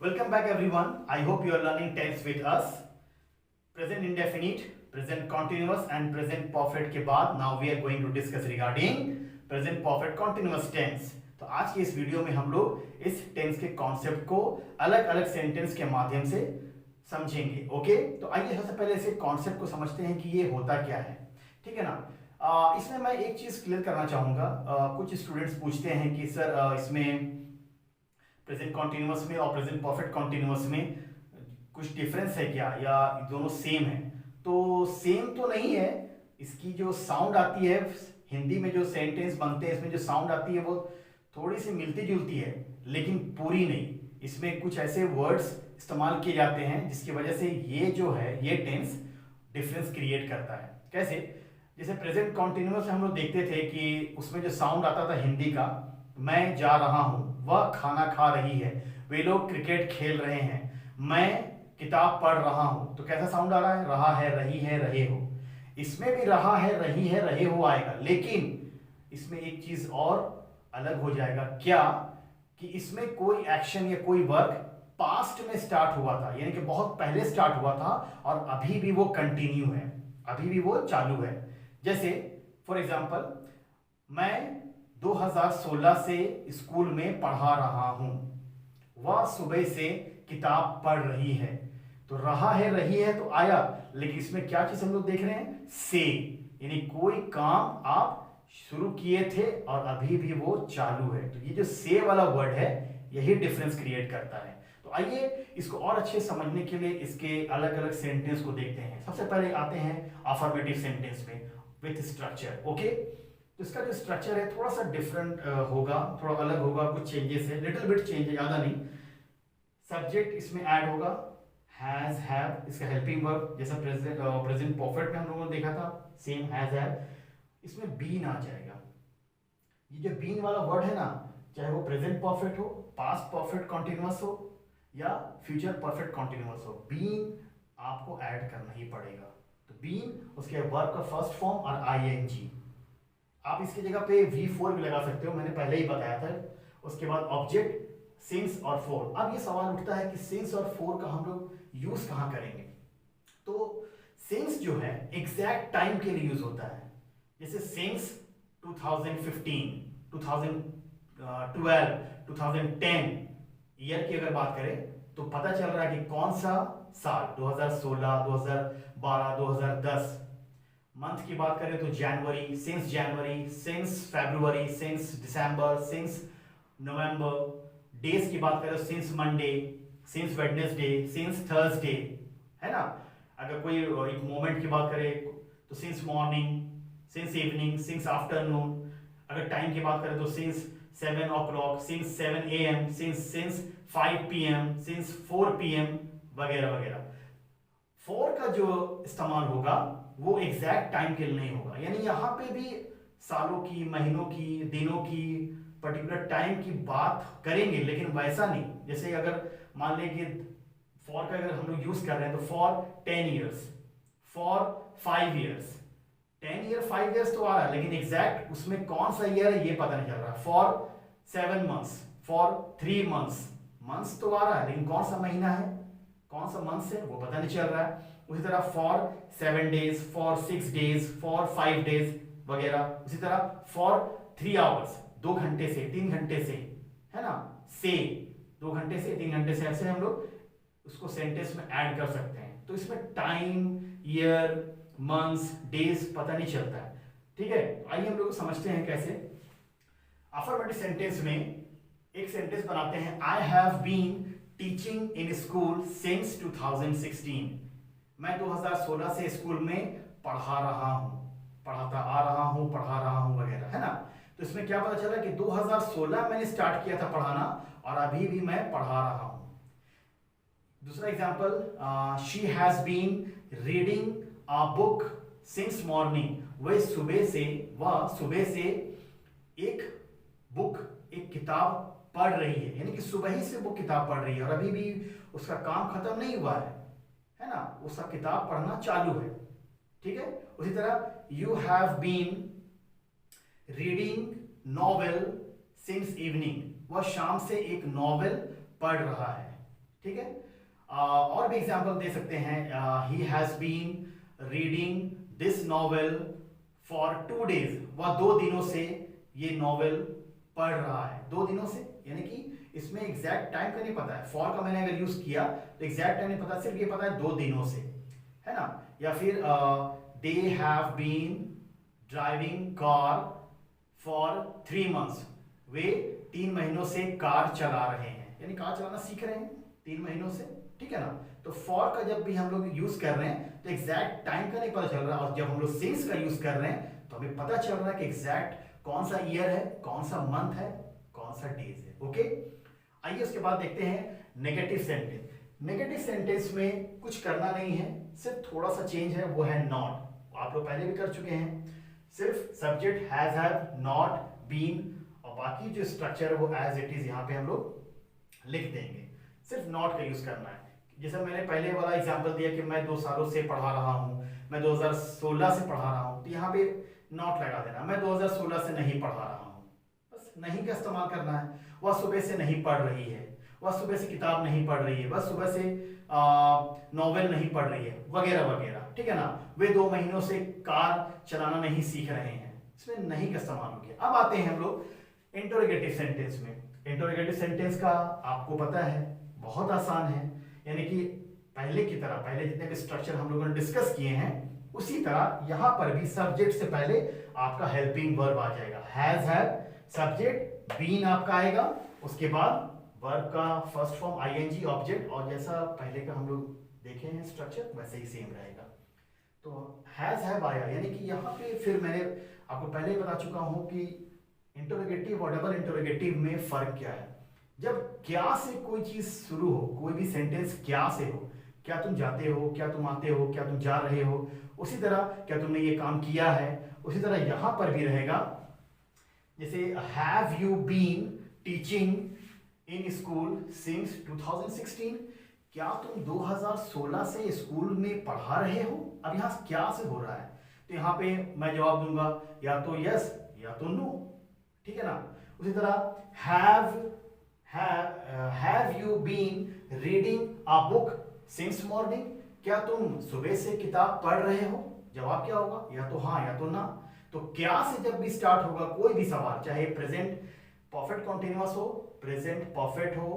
Welcome back everyone. I hope you are learning tense with us. Present indefinite, present continuous and present perfect के बाद now we are going to discuss regarding present perfect continuous tense. तो आज की इस video में हम लोग इस टेंस के कॉन्सेप्ट को अलग अलग सेंटेंस के माध्यम से समझेंगे. ओके, तो आइए सबसे पहले इसे कॉन्सेप्ट को समझते हैं कि ये होता क्या है. ठीक है ना. इसमें मैं एक चीज क्लियर करना चाहूंगा. कुछ स्टूडेंट्स पूछते हैं कि सर इसमें प्रेजेंट कॉन्टिन्यूअस में और प्रेजेंट परफेक्ट कॉन्टिन्यूअस में कुछ डिफरेंस है क्या, या दोनों सेम है. तो सेम तो नहीं है. इसकी जो साउंड आती है हिंदी में, जो सेंटेंस बनते हैं इसमें जो साउंड आती है वो थोड़ी सी मिलती जुलती है, लेकिन पूरी नहीं. इसमें कुछ ऐसे वर्ड्स इस्तेमाल किए जाते हैं जिसकी वजह से ये जो है ये टेंस डिफरेंस क्रिएट करता है. कैसे? जैसे प्रेजेंट कॉन्टिन्यूअस में हम लोग देखते थे कि उसमें जो साउंड आता था हिंदी का, मैं जा रहा हूं, वह खाना खा रही है, वे लोग क्रिकेट खेल रहे हैं, मैं किताब पढ़ रहा हूं. तो कैसा साउंड आ रहा है? रहा है, रही है, रहे हो. इसमें भी रहा है, रही है, रहे हो आएगा, लेकिन इसमें एक चीज और अलग हो जाएगा. क्या? कि इसमें कोई एक्शन या कोई वर्क पास्ट में स्टार्ट हुआ था, यानी कि बहुत पहले स्टार्ट हुआ था और अभी भी वो कंटिन्यू है, अभी भी वो चालू है. जैसे फॉर एग्जाम्पल, मैं 2016 से स्कूल में पढ़ा रहा हूं, वह सुबह से किताब पढ़ रही है. तो रहा है, रही है तो आया, लेकिन इसमें क्या चीज हम लोग देख रहे हैं? से, यानी कोई काम आप शुरू किए थे और अभी भी वो चालू है. तो ये जो से वाला वर्ड है यही डिफरेंस क्रिएट करता है. तो आइए इसको और अच्छे समझने के लिए इसके अलग अलग सेंटेंस को देखते हैं. सबसे पहले आते हैं अफर्मेटिव सेंटेंस में विथ स्ट्रक्चर. ओके, तो इसका जो स्ट्रक्चर है थोड़ा सा डिफरेंट होगा, थोड़ा अलग होगा, कुछ चेंजेस है, लिटिल बिट चेंज है, ज्यादा नहीं. सब्जेक्ट इसमें ऐड होगा, हैज, हैव, इसका हेल्पिंग वर्ब, जैसा प्रेजेंट परफेक्ट में हम लोगों ने देखा था, सेम हैज, हैव. इसमें बीन आ जाएगा. ये जो बीन वाला वर्ड है ना, चाहे वो प्रेजेंट परफेक्ट हो, पास्ट परफेक्ट कॉन्टिन्यूअस हो या फ्यूचर परफेक्ट कॉन्टिन्यूअस हो, बीन आपको ऐड करना ही पड़ेगा. तो बीन, उसके वर्ब का फर्स्ट फॉर्म और आईएनजी. आप इसकी जगह पे V4 भी लगा सकते हो, मैंने पहले ही बताया था. उसके बाद ऑब्जेक्ट, सिंस और फोर. अब ये सवाल उठता है कि सिंस और फोर का हम लोग यूज कहां करेंगे. तो सिंस जो है एग्जैक्ट टाइम के लिए यूज होता है. जैसे सिंस 2015, 2012, 2010 ईयर की अगर बात करें तो पता चल रहा है कि कौन सा साल, 2016, 2012, 2010. मंथ की बात करें तो जनवरी, सिंस फरवरी, सिंस दिसंबर, सिंस नवंबर. डेज की बात करें तो since Monday, since Wednesday, since Thursday, है ना. अगर कोई एक मोमेंट की बात करें तो since morning, since evening, since afternoon. अगर टाइम की बात करें तो since 7 o'clock, since 7 AM, since 5 PM, since 4 PM वगैरह वगैरह. 4 का जो इस्तेमाल होगा वो एग्जैक्ट टाइम के लिए नहीं होगा, यानी यहां पे भी सालों की, महीनों की, दिनों की, पर्टिकुलर टाइम की बात करेंगे, लेकिन वैसा नहीं. जैसे अगर मान लें कि फॉर का अगर हम लोग यूज कर रहे हैं तो for 10 years, for 5 years. 10 year 5 years तो आ रहा है, लेकिन एग्जैक्ट उसमें कौन सा ईयर है ये पता नहीं चल रहा. For 7 months, for 3 months, months तो आ रहा है, लेकिन कौन सा महीना है, कौन सा मंथ है वो पता नहीं चल रहा है. उसी तरह for 7 days, for 6 days, for 5 days वगैरह. उसी तरह फॉर 3 hours, 2 घंटे से, 3 घंटे से, है ना. से 2 घंटे से, 3 घंटे से, ऐसे हम लोग उसको सेंटेंस में ऐड कर सकते हैं. तो इसमें टाइम, ईयर, मंथ्स, डेज पता नहीं चलता है. ठीक है, आइए हम लोग समझते हैं कैसे. अफर्मेटिव सेंटेंस में एक सेंटेंस बनाते हैं, I have been teaching in school since 2016. मैं 2016 से स्कूल में पढ़ा रहा हूं, पढ़ाता आ रहा हूं, पढ़ा रहा हूं वगैरह, है ना. तो इसमें क्या पता चला कि 2016 मैंने स्टार्ट किया था पढ़ाना और अभी भी मैं पढ़ा रहा हूं. दूसरा example, she has been reading a book since morning. वह सुबह से एक बुक, एक किताब पढ़ रही है, यानी कि सुबह ही से वो किताब पढ़ रही है और अभी भी उसका काम खत्म नहीं हुआ है ना. उसका किताब पढ़ना चालू है. ठीक है. उसी तरह you have been reading novel since evening. वह शाम से एक नॉवेल पढ़ रहा है. ठीक है। और भी एग्जाम्पल दे सकते हैं, he has been reading this novel for 2 days, वह 2 दिनों से ये नॉवेल पढ़ रहा है। 2 दिनों से यानी कि इसमें एग्जैक्ट टाइम का नहीं पता है। फॉर का मैंने अगर यूज किया तो एग्जैक्ट टाइम नहीं पता, सिर्फ ये पता है 2 दिनों से, है ना। या फिर they have been driving car for 3 months, वे 3 महीनों से कार चला रहे हैं, यानी कार चलाना सीख रहे हैं 3 महीनों से, ठीक है ना। तो फॉर का जब भी हम लोग यूज कर रहे हैं तो एग्जैक्ट टाइम का नहीं पता चल रहा, और जब हम लोग सिंस का यूज कर रहे हैं तो हमें पता चल रहा है कि एग्जैक्ट कौन सा ईयर है, कौन सा मंथ है, कौन सा डेज है। ओके, आइए उसके बाद देखते हैं नेगेटिव सेंटेंस। नेगेटिव सेंटेंस में कुछ करना नहीं है, सिर्फ थोड़ा सा चेंज है, वो है नॉट। आप लोग पहले भी कर चुके हैं, सिर्फ subject has, have, not, been, और बाकी जो स्ट्रक्चर है वो एज इट इज यहाँ पे हम लोग लिख देंगे। सिर्फ नॉट का यूज करना है। जैसे मैंने पहले वाला एग्जांपल दिया कि मैं 2 सालों से पढ़ा रहा हूँ, मैं 2016 से पढ़ा रहा हूँ, तो यहाँ पे नॉट लगा देना। मैं 2016 से नहीं पढ़ा रहा हूँ, बस नहीं का इस्तेमाल करना है। वह सुबह से नहीं पढ़ रही है, वह सुबह से किताब नहीं पढ़ रही है, वह सुबह से नॉवेल नहीं पढ़ रही है, वगैरह वगैरह, ठीक है ना। वे 2 महीनों से कार चलाना नहीं सीख रहे हैं, इसमें नहीं का इस्तेमाल हो गया। अब आते हैं हम लोग इंटरोगेटिव सेंटेंस में। इंटरोगेटिव सेंटेंस का आपको पता है बहुत आसान है, यानी कि पहले की तरह, पहले जितने भी स्ट्रक्चर हम लोगों ने डिस्कस किए हैं उसी तरह यहां पर भी सब्जेक्ट से पहले आपका हेल्पिंग वर्ब आ जाएगा। हैज, हैव, सब्जेक्ट, बीन आपका आएगा, उसके बाद वर्ब का फर्स्ट फॉर्म आईएनजी ऑब्जेक्ट, और जैसा पहले का हम लोग देखे हैं स्ट्रक्चर वैसे ही सेम रहेगा। तो हैज, हैव आया, यानी कि यहाँ पे फिर मैंने आपको पहले ही बता चुका हूं कि इंटरोगेटिव और डबल इंटरोगेटिव में फर्क क्या है। जब क्या से कोई चीज शुरू हो, कोई भी सेंटेंस क्या से हो, क्या तुम जाते हो, क्या तुम आते हो, क्या तुम जा रहे हो, उसी तरह क्या तुमने ये काम किया है, उसी तरह यहां पर भी रहेगा। जैसे have you been teaching in school since 2016, क्या तुम 2016 से स्कूल में पढ़ा रहे हो। अब यहां क्या से हो रहा है, तो यहां पे मैं जवाब दूंगा या तो यस या तो नो, ठीक है ना। उसी तरह have you been reading a book since morning, क्या तुम सुबह से किताब पढ़ रहे हो। जवाब क्या होगा, या तो हाँ या तो ना। तो क्या से जब भी स्टार्ट होगा कोई भी सवाल, चाहे प्रेजेंट परफेक्ट कॉन्टिन्यूअस हो, प्रेजेंट परफेक्ट हो,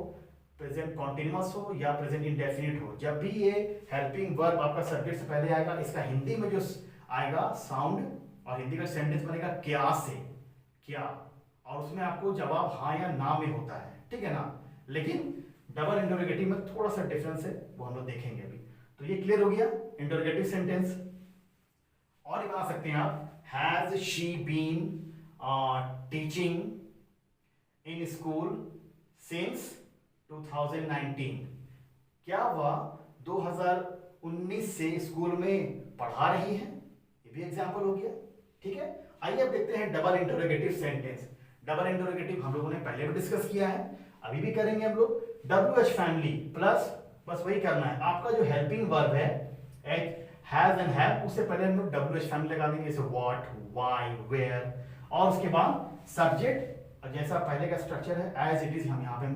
प्रेजेंट कॉन्टिन्यूअस हो या प्रेजेंट इंडेफिनिट हो, जब भी ये हेल्पिंग वर्ब आपका सब्जेक्ट से पहले आएगा, इसका हिंदी में जो आएगा साउंड, और हिंदी का सेंटेंस बनेगा क्या से, क्या, और उसमें आपको जवाब हाँ या ना में होता है, ठीक है ना। लेकिन डबल इंटरोगेटिव में थोड़ा सा डिफरेंस है, वो हम लोग देखेंगे अभी। तो ये क्लियर हो गया इंटरोगेटिव सेंटेंस। और ये बना सकते हैं आप, has she been teaching in school since 2019, क्या वह 2019 से स्कूल में पढ़ा रही है। ये भी एग्जांपल हो गया, ठीक है। आइए अब देखते हैं double interrogative sentence. Double interrogative हम लोगों ने पहले भी डिस्कस किया है, अभी भी करेंगे हम लोग। WH फैमिली प्लस, बस वही करना है, आपका जो हेल्पिंग वर्ब है हैज एंड हैव, उससे पहले हम लोग WH फैमिली लगा देंगे, जैसे व्हाट, व्हाई, वेयर, और उसके बाद सब्जेक्ट, जैसा पहले का स्ट्रक्चर है एज इट इज हम यहाँ पे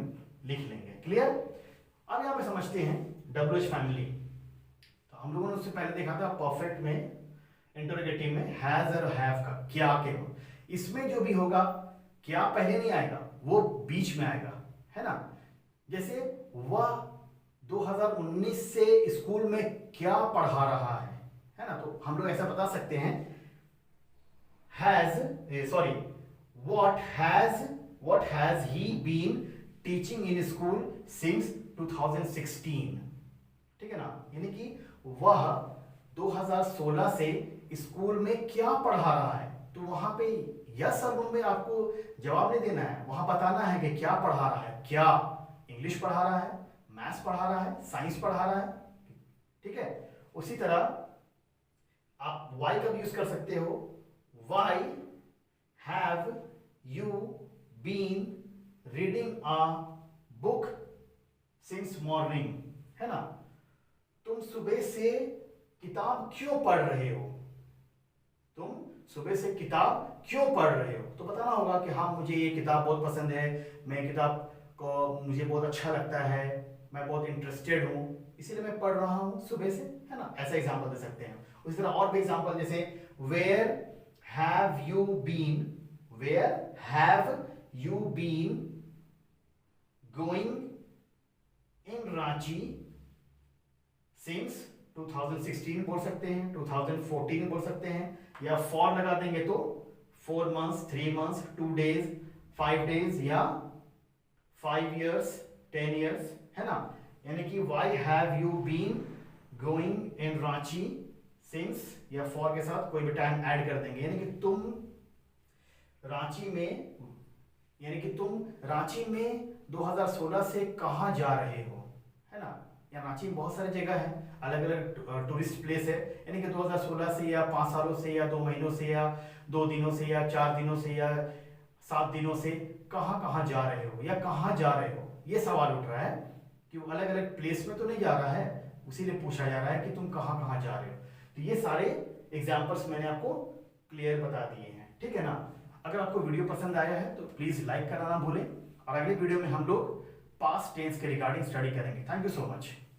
लिख लेंगे। क्लियर। अब यहाँ पे समझते हैं WH फैमिली। तो हम लोगों ने उससे पहले देखा था परफेक्ट में, इंटरोगेटिव में हैज और हैव का क्या के हो, इसमें जो भी होगा क्या पहले नहीं आएगा, वो बीच में आएगा, है ना। जैसे वह 2019 से स्कूल में क्या पढ़ा रहा है ना। तो हम लोग ऐसा बता सकते हैं what has he been teaching in school since 2016, ठीक है ना। यानी कि वह 2016 से स्कूल में क्या पढ़ा रहा है। तो वहां पे यस और नो में आपको जवाब नहीं देना है, वहां बताना है कि क्या पढ़ा रहा है। क्या इंग्लिश पढ़ा रहा है, मैथ्स पढ़ा रहा है, साइंस पढ़ा रहा है, ठीक है। उसी तरह आप वाई का भी यूज कर सकते हो, why have you been reading a book since morning, है ना। तुम सुबह से किताब क्यों पढ़ रहे हो, तुम सुबह से किताब क्यों पढ़ रहे हो। तो बताना होगा कि हाँ मुझे ये किताब बहुत पसंद है, मैं किताब को मुझे बहुत अच्छा लगता है, मैं बहुत इंटरेस्टेड हूँ इसीलिए मैं पढ़ रहा हूँ सुबह से, है ना, ऐसा एग्जाम्पल दे सकते हैं। उसी तरह और भी एग्जाम्पल जैसे where have you been, where have you been going in Ranchi since 2016 बोल सकते हैं, 2014 बोल सकते हैं, या फॉर लगा देंगे तो 4 months, 3 months, 2 days, 5 days या 5 years, 10 years, है ना। यानी कि why have you been going in Ranchi since, या फॉर के साथ कोई भी टाइम ऐड कर देंगे, यानी कि तुम रांची में, यानी कि तुम रांची में 2016 से कहाँ जा रहे हो, है ना। या रांची में बहुत सारी जगह है, अलग अलग टूरिस्ट प्लेस है, यानी कि 2016 से या 5 सालों से या 2 महीनों से या 2 दिनों से या 4 दिनों से या 7 दिनों से कहाँ कहाँ जा रहे हो या कहाँ जा रहे हो, ये सवाल उठ रहा है कि वो अलग अलग प्लेस में तो नहीं जा रहा है, उसीलिए पूछा जा रहा है कि तुम कहाँ कहाँ जा रहे हो। तो ये सारे एग्जाम्पल्स मैंने आपको क्लियर बता दिए हैं, ठीक है ना। अगर आपको वीडियो पसंद आया है तो प्लीज लाइक करना ना भूलें, और अगले वीडियो में हम लोग पास्ट टेंस के रिगार्डिंग स्टडी करेंगे। Thank you so much.